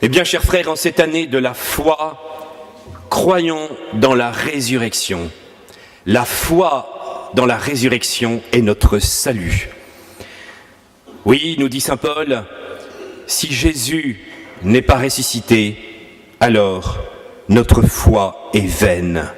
Eh bien, chers frères, en cette année de la foi, croyons dans la résurrection. La foi dans la résurrection est notre salut. Oui, nous dit saint Paul, si Jésus n'est pas ressuscité, alors notre foi est vaine.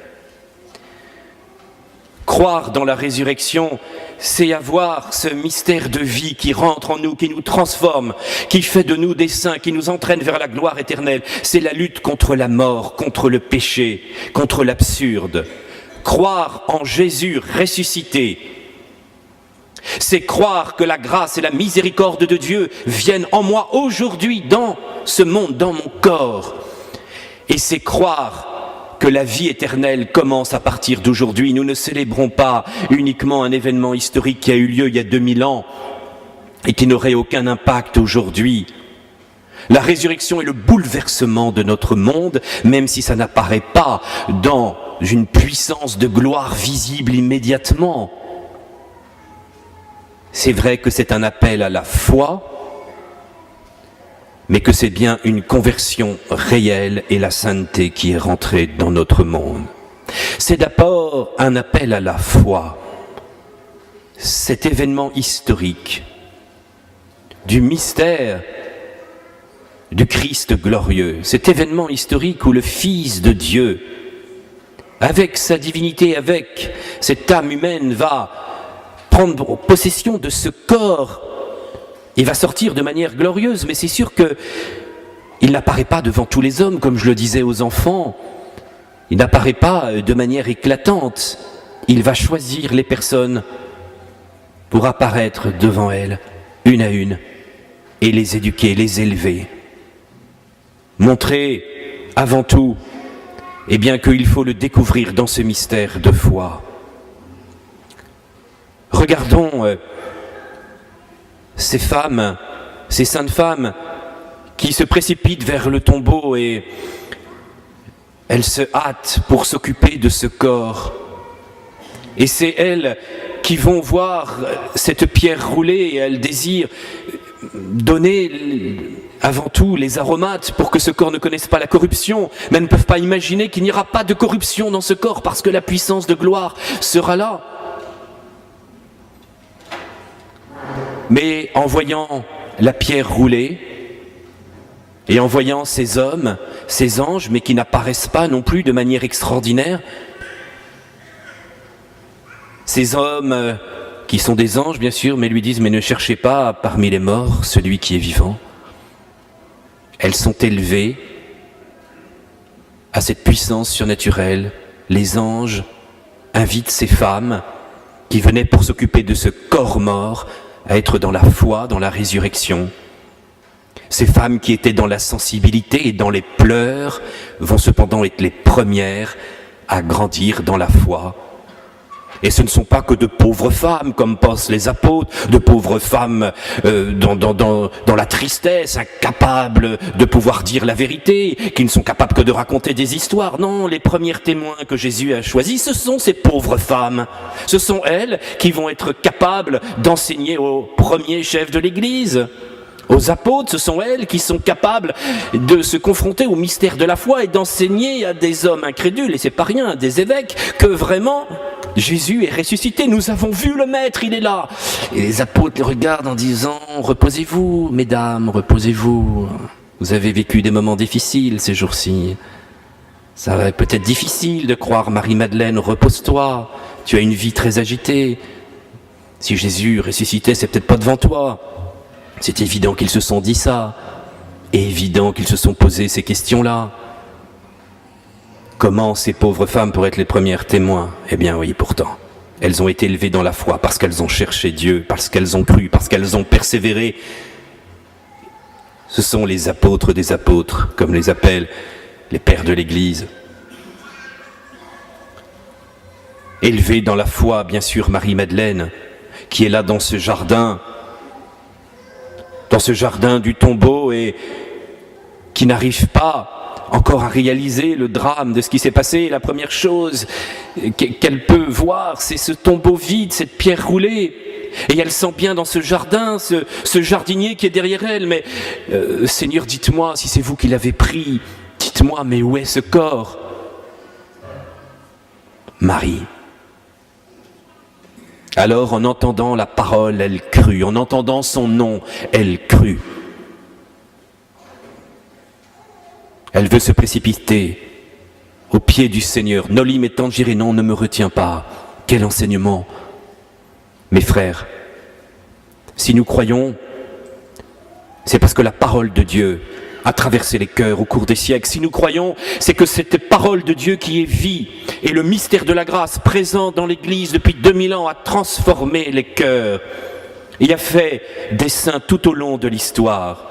Croire dans la résurrection, c'est avoir ce mystère de vie qui rentre en nous, qui nous transforme, qui fait de nous des saints, qui nous entraîne vers la gloire éternelle. C'est la lutte contre la mort, contre le péché, contre l'absurde. Croire en Jésus ressuscité, c'est croire que la grâce et la miséricorde de Dieu viennent en moi aujourd'hui, dans ce monde, dans mon corps. Et c'est croire que la vie éternelle commence à partir d'aujourd'hui. Nous ne célébrons pas uniquement un événement historique qui a eu lieu il y a 2000 ans et qui n'aurait aucun impact aujourd'hui. La résurrection est le bouleversement de notre monde, même si ça n'apparaît pas dans une puissance de gloire visible immédiatement. C'est vrai que c'est un appel à la foi, mais que c'est bien une conversion réelle et la sainteté qui est rentrée dans notre monde. C'est d'abord un appel à la foi. Cet événement historique du mystère du Christ glorieux, cet événement historique où le Fils de Dieu, avec sa divinité, avec cette âme humaine, va prendre possession de ce corps. Il va sortir de manière glorieuse, mais c'est sûr qu'il n'apparaît pas devant tous les hommes, comme je le disais aux enfants. Il n'apparaît pas de manière éclatante. Il va choisir les personnes pour apparaître devant elles, une à une, et les éduquer, les élever. Montrer, avant tout, eh bien qu'il faut le découvrir dans ce mystère de foi. Regardons ces femmes, ces saintes femmes qui se précipitent vers le tombeau et elles se hâtent pour s'occuper de ce corps. Et c'est elles qui vont voir cette pierre roulée et elles désirent donner avant tout les aromates pour que ce corps ne connaisse pas la corruption, mais elles ne peuvent pas imaginer qu'il n'y aura pas de corruption dans ce corps parce que la puissance de gloire sera là. Mais en voyant la pierre rouler, et en voyant ces hommes, ces anges, mais qui n'apparaissent pas non plus de manière extraordinaire, ces hommes qui sont des anges bien sûr, mais lui disent « mais ne cherchez pas parmi les morts celui qui est vivant ». Elles sont élevées à cette puissance surnaturelle. Les anges invitent ces femmes qui venaient pour s'occuper de ce corps mort à être dans la foi, dans la résurrection. Ces femmes qui étaient dans la sensibilité et dans les pleurs vont cependant être les premières à grandir dans la foi. Et ce ne sont pas que de pauvres femmes, comme pensent les apôtres, de pauvres femmes dans la tristesse, incapables de pouvoir dire la vérité, qui ne sont capables que de raconter des histoires. Non, les premiers témoins que Jésus a choisis, ce sont ces pauvres femmes. Ce sont elles qui vont être capables d'enseigner aux premiers chefs de l'Église. Aux apôtres, ce sont elles qui sont capables de se confronter au mystère de la foi et d'enseigner à des hommes incrédules, et c'est pas rien, à des évêques, que vraiment Jésus est ressuscité, nous avons vu le Maître, il est là. Et les apôtres les regardent en disant « Reposez-vous, mesdames, reposez-vous. Vous avez vécu des moments difficiles ces jours-ci. Ça va être peut-être difficile de croire, Marie-Madeleine, repose-toi. Tu as une vie très agitée. Si Jésus ressuscitait, c'est peut-être pas devant toi. » C'est évident qu'ils se sont dit ça, et évident qu'ils se sont posé ces questions-là. Comment ces pauvres femmes pourraient être les premières témoins? Eh bien oui, pourtant, elles ont été élevées dans la foi parce qu'elles ont cherché Dieu, parce qu'elles ont cru, parce qu'elles ont persévéré. Ce sont les apôtres des apôtres, comme les appellent les pères de l'Église. Élevée dans la foi, bien sûr, Marie-Madeleine, qui est là dans ce jardin du tombeau et qui n'arrive pas encore à réaliser le drame de ce qui s'est passé. La première chose qu'elle peut voir, c'est ce tombeau vide, cette pierre roulée. Et elle sent bien dans ce jardin, ce jardinier qui est derrière elle. Mais Seigneur, dites-moi, si c'est vous qui l'avez pris, dites-moi, mais où est ce corps? Marie. Alors, en entendant la parole, elle crut. En entendant son nom, elle crut. Elle veut se précipiter aux pieds du Seigneur. Noli me tangere, non, ne me retiens pas. Quel enseignement! Mes frères, si nous croyons, c'est parce que la parole de Dieu a traversé les cœurs au cours des siècles. Si nous croyons, c'est que cette parole de Dieu qui est vie et le mystère de la grâce présent dans l'Église depuis 2000 ans a transformé les cœurs. Il a fait des saints tout au long de l'histoire.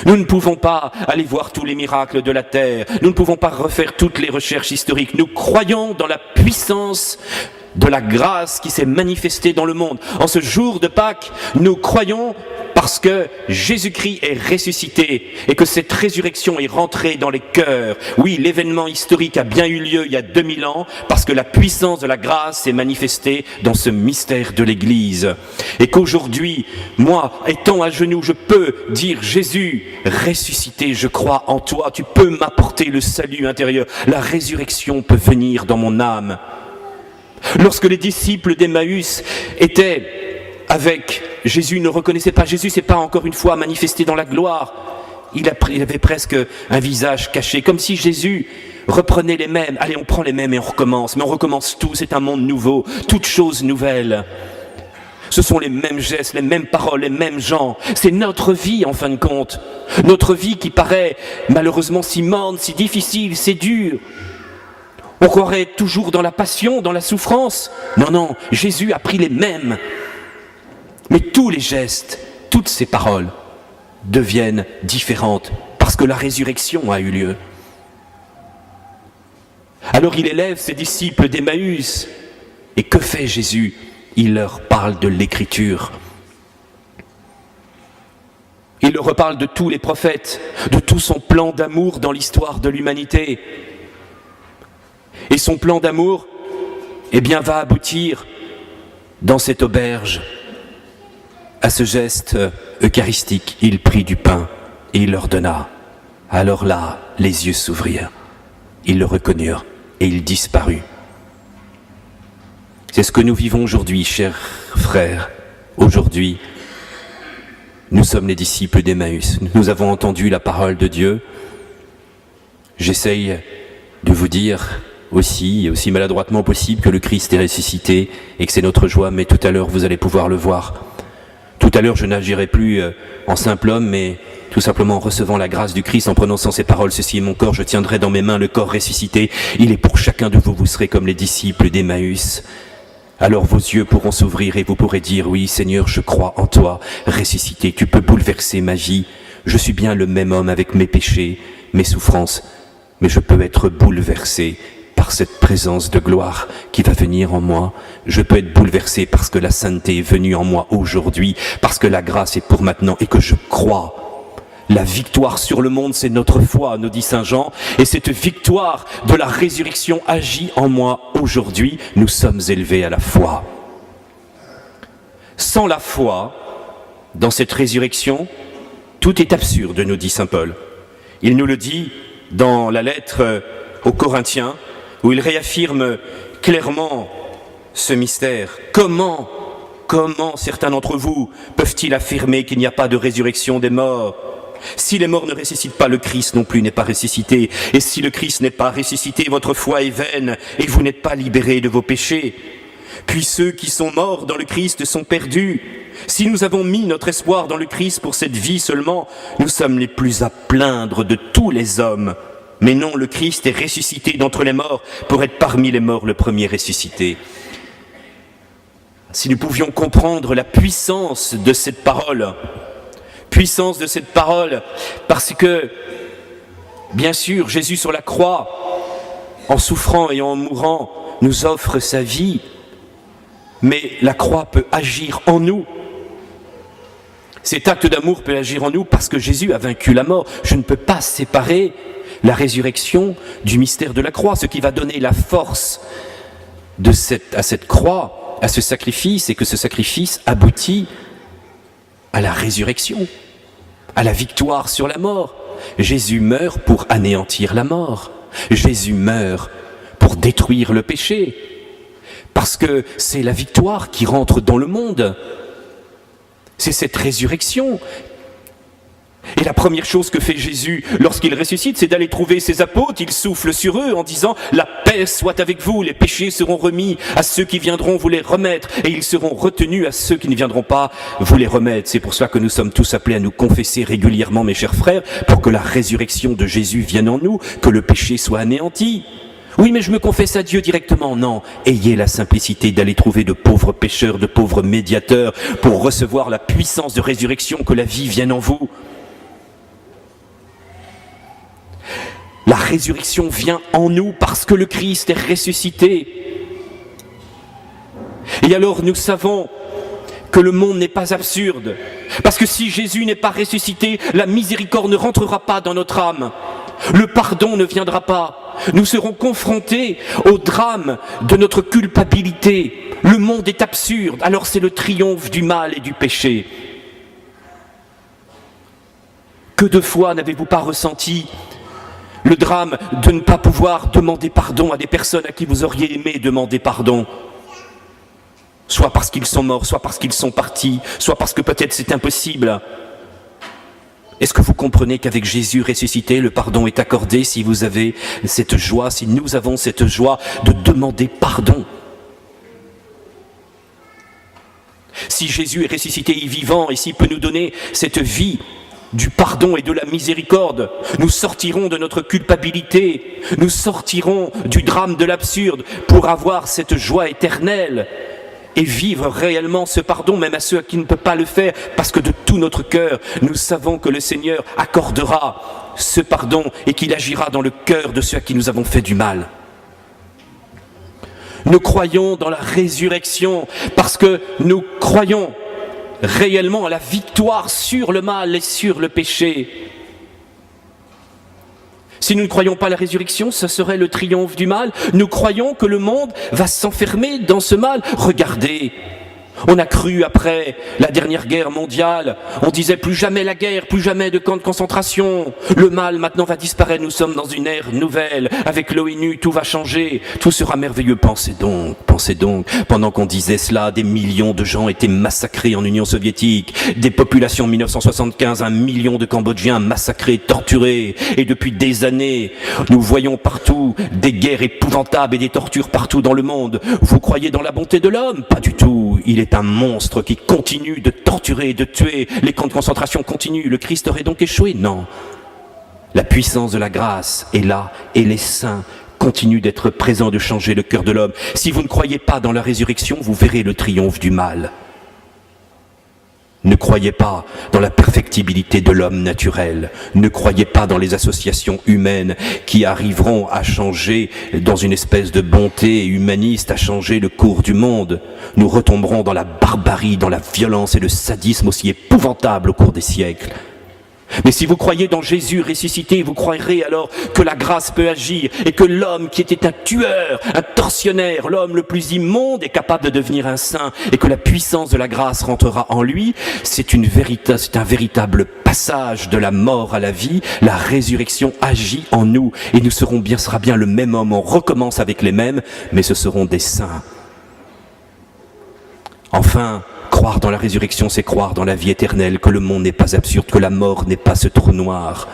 Nous ne pouvons pas aller voir tous les miracles de la terre. Nous ne pouvons pas refaire toutes les recherches historiques. Nous croyons dans la puissance de la grâce qui s'est manifestée dans le monde. En ce jour de Pâques, nous croyons parce que Jésus-Christ est ressuscité et que cette résurrection est rentrée dans les cœurs. Oui, l'événement historique a bien eu lieu il y a 2000 ans parce que la puissance de la grâce s'est manifestée dans ce mystère de l'Église. Et qu'aujourd'hui, moi, étant à genoux, je peux dire Jésus, ressuscité, je crois en toi, tu peux m'apporter le salut intérieur. La résurrection peut venir dans mon âme. Lorsque les disciples d'Emmaüs étaient avec Jésus, ne reconnaissaient pas Jésus, c'est pas encore une fois manifesté dans la gloire. Il avait presque un visage caché, comme si Jésus reprenait les mêmes. Allez, on prend les mêmes et on recommence. Mais on recommence tout, c'est un monde nouveau, toute chose nouvelle. Ce sont les mêmes gestes, les mêmes paroles, les mêmes gens. C'est notre vie en fin de compte. Notre vie qui paraît malheureusement si morne, si difficile, c'est dur. On croirait toujours dans la passion, dans la souffrance. Non, non, Jésus a pris les mêmes. Mais tous les gestes, toutes ces paroles deviennent différentes parce que la résurrection a eu lieu. Alors il élève ses disciples d'Emmaüs. Et que fait Jésus? Il leur parle de l'Écriture. Il leur reparle de tous les prophètes, de tout son plan d'amour dans l'histoire de l'humanité. Et son plan d'amour, eh bien, va aboutir dans cette auberge à ce geste eucharistique. Il prit du pain et il leur donna. Alors là, les yeux s'ouvrirent. Ils le reconnurent et il disparut. C'est ce que nous vivons aujourd'hui, chers frères. Aujourd'hui, nous sommes les disciples d'Emmaüs. Nous avons entendu la parole de Dieu. J'essaye de vous dire aussi maladroitement possible que le Christ est ressuscité et que c'est notre joie, mais tout à l'heure vous allez pouvoir le voir. Tout à l'heure je n'agirai plus en simple homme, mais tout simplement en recevant la grâce du Christ, en prononçant ces paroles, ceci est mon corps, je tiendrai dans mes mains le corps ressuscité, il est pour chacun de vous, vous serez comme les disciples d'Emmaüs. Alors vos yeux pourront s'ouvrir et vous pourrez dire, oui Seigneur, je crois en toi, ressuscité, tu peux bouleverser ma vie, je suis bien le même homme avec mes péchés, mes souffrances, mais je peux être bouleversé par cette présence de gloire qui va venir en moi. Je peux être bouleversé parce que la sainteté est venue en moi aujourd'hui, parce que la grâce est pour maintenant et que je crois. La victoire sur le monde, c'est notre foi, nous dit Saint Jean, et cette victoire de la résurrection agit en moi aujourd'hui. Nous sommes élevés à la foi. Sans la foi, dans cette résurrection, tout est absurde, nous dit Saint Paul. Il nous le dit dans la lettre aux Corinthiens, où il réaffirme clairement ce mystère. Comment certains d'entre vous peuvent-ils affirmer qu'il n'y a pas de résurrection des morts? Si les morts ne ressuscitent pas, le Christ non plus n'est pas ressuscité. Et si le Christ n'est pas ressuscité, votre foi est vaine et vous n'êtes pas libérés de vos péchés. Puis ceux qui sont morts dans le Christ sont perdus. Si nous avons mis notre espoir dans le Christ pour cette vie seulement, nous sommes les plus à plaindre de tous les hommes. Mais non, le Christ est ressuscité d'entre les morts pour être parmi les morts le premier ressuscité. Si nous pouvions comprendre la puissance de cette parole, parce que, bien sûr, Jésus sur la croix, en souffrant et en mourant, nous offre sa vie, mais la croix peut agir en nous. Cet acte d'amour peut agir en nous parce que Jésus a vaincu la mort. Je ne peux pas séparer la résurrection du mystère de la croix. Ce qui va donner la force à cette croix, à ce sacrifice et que ce sacrifice aboutit à la résurrection, à la victoire sur la mort. Jésus meurt pour anéantir la mort. Jésus meurt pour détruire le péché. Parce que c'est la victoire qui rentre dans le monde. C'est cette résurrection. Et la première chose que fait Jésus lorsqu'il ressuscite, c'est d'aller trouver ses apôtres. Il souffle sur eux en disant « La paix soit avec vous, les péchés seront remis à ceux qui viendront vous les remettre, et ils seront retenus à ceux qui ne viendront pas vous les remettre. » C'est pour cela que nous sommes tous appelés à nous confesser régulièrement, mes chers frères, pour que la résurrection de Jésus vienne en nous, que le péché soit anéanti. Oui, mais je me confesse à Dieu directement. Non, ayez la simplicité d'aller trouver de pauvres pécheurs, de pauvres médiateurs, pour recevoir la puissance de résurrection, que la vie vienne en vous. La résurrection vient en nous parce que le Christ est ressuscité. Et alors nous savons que le monde n'est pas absurde. Parce que si Jésus n'est pas ressuscité, la miséricorde ne rentrera pas dans notre âme. Le pardon ne viendra pas. Nous serons confrontés au drame de notre culpabilité. Le monde est absurde. Alors c'est le triomphe du mal et du péché. Que de fois n'avez-vous pas ressenti le drame de ne pas pouvoir demander pardon à des personnes à qui vous auriez aimé demander pardon, soit parce qu'ils sont morts, soit parce qu'ils sont partis, soit parce que peut-être c'est impossible. Est-ce que vous comprenez qu'avec Jésus ressuscité, le pardon est accordé si vous avez cette joie, si nous avons cette joie de demander pardon? Si Jésus est ressuscité et vivant, et s'il peut nous donner cette vie du pardon et de la miséricorde, nous sortirons de notre culpabilité, nous sortirons du drame de l'absurde pour avoir cette joie éternelle et vivre réellement ce pardon, même à ceux qui ne peuvent pas le faire, parce que de tout notre cœur, nous savons que le Seigneur accordera ce pardon et qu'il agira dans le cœur de ceux à qui nous avons fait du mal. Nous croyons dans la résurrection parce que nous croyons réellement à la victoire sur le mal et sur le péché. Si nous ne croyons pas à la résurrection, ce serait le triomphe du mal. Nous croyons que le monde va s'enfermer dans ce mal. Regardez, on a cru après la dernière guerre mondiale, on disait plus jamais la guerre, plus jamais de camps de concentration. Le mal maintenant va disparaître, nous sommes dans une ère nouvelle. Avec l'ONU, tout va changer, tout sera merveilleux. Pensez donc, pendant qu'on disait cela, des millions de gens étaient massacrés en Union soviétique, des populations en 1975, 1 million de Cambodgiens massacrés, torturés. Et depuis des années, nous voyons partout des guerres épouvantables et des tortures partout dans le monde. Vous croyez dans la bonté de l'homme? Pas du tout. Il est un monstre qui continue de torturer et de tuer. Les camps de concentration continuent. Le Christ aurait donc échoué? Non. La puissance de la grâce est là et les saints continuent d'être présents, de changer le cœur de l'homme. Si vous ne croyez pas dans la résurrection, vous verrez le triomphe du mal. Ne croyez pas dans la perfectibilité de l'homme naturel. Ne croyez pas dans les associations humaines qui arriveront à changer, dans une espèce de bonté humaniste, à changer le cours du monde. Nous retomberons dans la barbarie, dans la violence et le sadisme aussi épouvantable au cours des siècles. Mais si vous croyez dans Jésus ressuscité, vous croirez alors que la grâce peut agir et que l'homme qui était un tueur, un tortionnaire, l'homme le plus immonde est capable de devenir un saint et que la puissance de la grâce rentrera en lui. C'est un véritable passage de la mort à la vie. La résurrection agit en nous et nous sera bien le même homme. On recommence avec les mêmes, mais ce seront des saints. Enfin, croire dans la résurrection, c'est croire dans la vie éternelle, que le monde n'est pas absurde, que la mort n'est pas ce trou noir,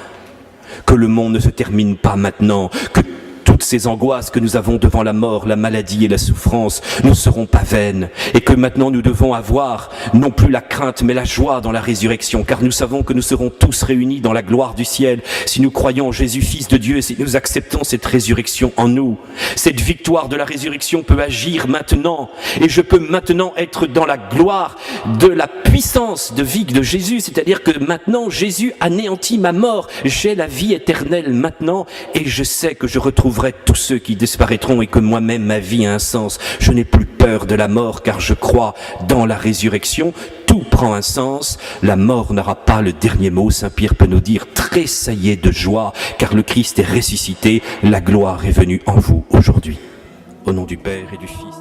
que le monde ne se termine pas maintenant, que toutes ces angoisses que nous avons devant la mort, la maladie et la souffrance ne seront pas vaines, et que maintenant nous devons avoir non plus la crainte mais la joie dans la résurrection, car nous savons que nous serons tous réunis dans la gloire du ciel si nous croyons en Jésus, Fils de Dieu, et si nous acceptons cette résurrection en nous. Cette victoire de la résurrection peut agir maintenant, et je peux maintenant être dans la gloire de la puissance de vie de Jésus, c'est-à-dire que maintenant Jésus anéantit ma mort, j'ai la vie éternelle maintenant, et je sais que je retrouverai tous ceux qui disparaîtront et que moi-même ma vie a un sens. Je n'ai plus peur de la mort car je crois dans la résurrection. Tout prend un sens. La mort n'aura pas le dernier mot. Saint Pierre peut nous dire tressaillez de joie car le Christ est ressuscité. La gloire est venue en vous aujourd'hui. Au nom du Père et du Fils.